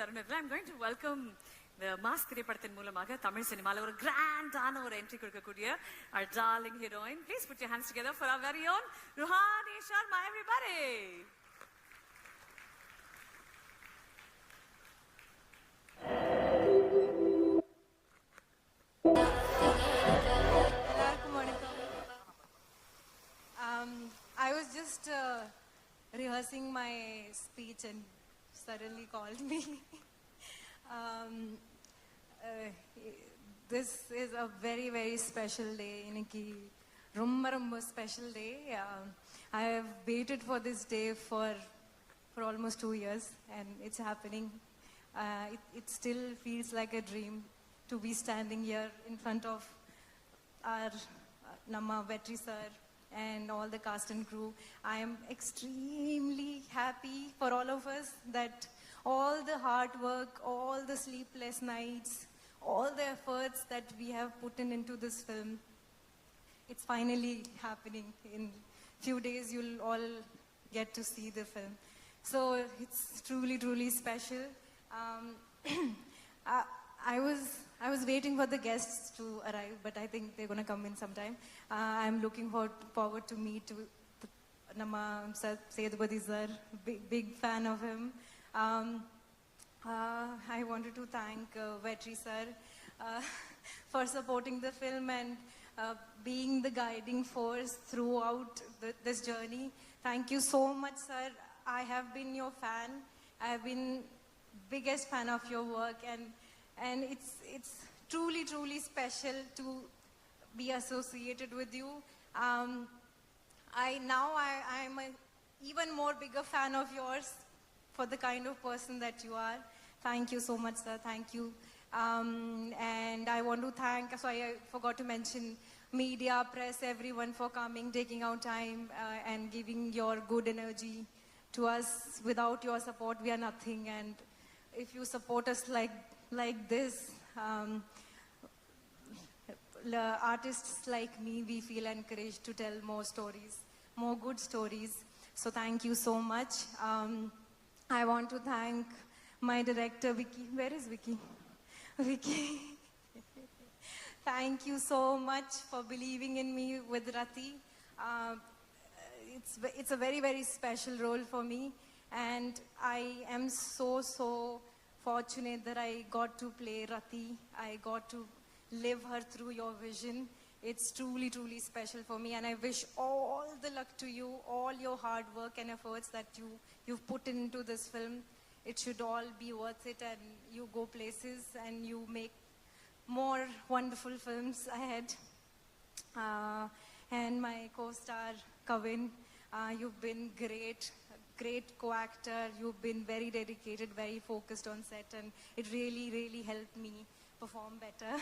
I'm going to welcome the Mask திரைப்படத்தின் மூலமாக தமிழ் சினிமால ஒரு கிராண்டான ஒரு என்ட்ரி கொடுக்கக்கூடிய our darling heroine. Please put your hands together for our very own Ruhani Sharma, everybody. I was just rehearsing my speech and suddenly called me. This is a very, very special day. Iniki romba special day. I have waited for this day for almost 2 years, and it's happening. It still feels like a dream to be standing here in front of our Namma Vetri sir and all the cast and crew. I am extremely happy for all of us that all the hard work, all the sleepless nights, all the efforts that we have put into this film, it's finally happening. In few days you'll all get to see the film. So it's truly, truly special. I was waiting for the guests to arrive, but I think they're going to come in sometime. I'm looking forward to meet Namma Sethupathi sir, big fan of him. I wanted to thank Vetri sir for supporting the film and being the guiding force throughout this journey. Thank you so much, sir. I have been your fan. I have been biggest fan of your work, and it's truly, truly special to be associated with you. I'm an even more bigger fan of yours for the kind of person that you are. Thank you so much, sir. Thank you. And I want to thank, sorry, I forgot to mention media, press, everyone for coming, taking out time and giving your good energy to us. Without your support, we are nothing. And if you support us like this, artists like me, we feel encouraged to tell more stories, more good stories. So thank you so much. I want to thank my director, Vicky. Where is Vicky? Vicky. Thank you so much for believing in me with Rati. It's a very, very special role for me. And I am so fortunate that I got to play Rati. I got to live her through your vision. It's truly, truly special for me, and I wish all the luck to you, all your hard work and efforts that you've put into this film. It should all be worth it, and you go places and you make more wonderful films ahead. And my co-star, Kavin, you've been great co-actor. You've been very dedicated, very focused on set, and it really, really helped me perform better.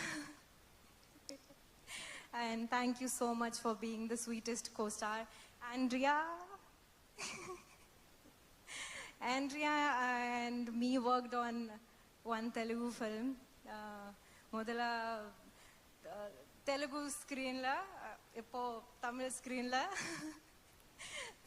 And thank you so much for being the sweetest co-star. Andrea and me worked on one Telugu film. Modala Telugu screen la, ippo Tamil screen la.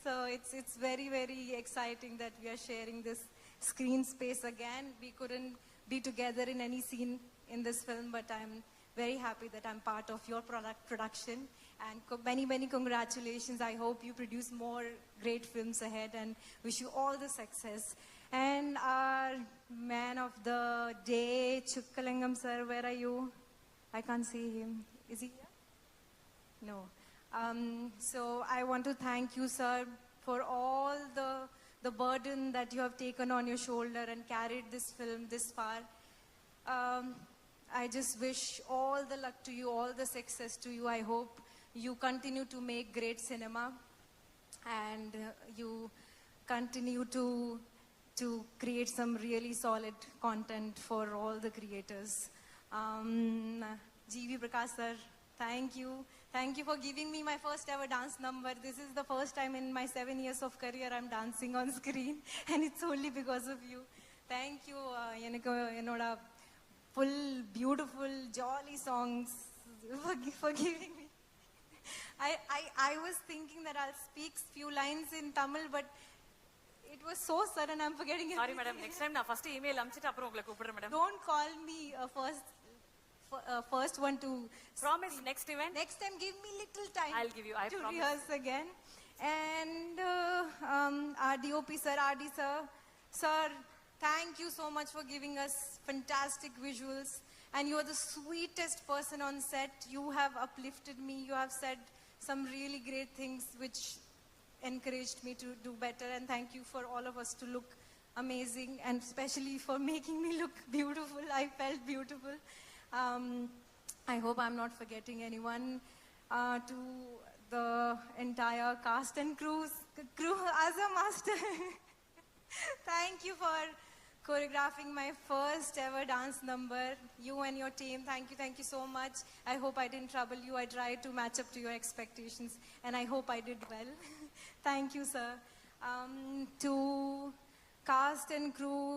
So it's very, very exciting that we are sharing this screen space again. We couldn't be together in any scene in this film, but I'm very happy that I'm part of your production, and many congratulations. I hope you produce more great films ahead, and wish you all the success. And our man of the day, Chukkalingam sir, where are you? I can't see him. Is he here? No. So I want to thank you, sir, for all the burden that you have taken on your shoulder and carried this film this far. I just wish all the luck to you, all the success to you. I hope you continue to make great cinema, and you continue to create some really solid content for all the creators. G.V. Prakash sir, thank you. Thank you for giving me my first ever dance number. This is the first time in my 7 years of career I'm dancing on screen, and it's only because of you. Thank you. Enoda full, beautiful, jolly songs for giving me. I was thinking that I'll speak few lines in Tamil, but It was so sudden, I'm forgetting sorry everything. Madam, next time நான் first email அனுப்பிச்சிட்டு அப்புறம் உங்களை கூப்பிடுறேன் madam. Don't call me first one to... promise next event Next time, give me little time I'll give you, I to promise. rehearse again. And our DOP sir, RD sir, sir, thank you so much for giving us fantastic visuals. And you are the sweetest person on set. You have uplifted me. You have said some really great things which encouraged me to do better. And thank you for all of us to look amazing, and especially for making me look beautiful. I felt beautiful. I hope I'm not forgetting anyone. To the entire cast and crew as a master. Thank you for choreographing my first ever dance number. You and your team, thank you so much. I hope I didn't trouble you. I tried to match up to your expectations, and I hope I did well. Thank you, sir. To cast and crew,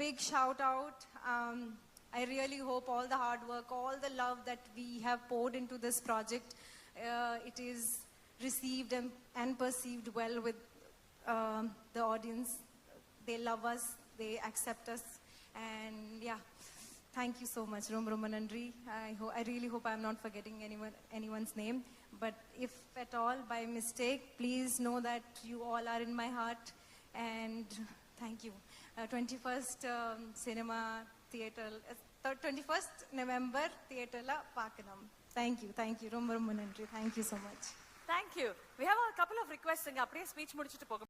big shout out. I really hope all the hard work, all the love that we have poured into this project, it is received and perceived well with the audience. They love us, they accept us, and yeah, thank you so much. Rom Nandri. I really hope I'm not forgetting anyone's name, but if at all by mistake, please know that you all are in my heart, and thank you. 21st cinema theater, 21st November theater la Pakanam. Thank you. Rom Nandri. Thank you so much. Thank you. We have a couple of requests. அப்படியே speech முடிச்சிட்டு போக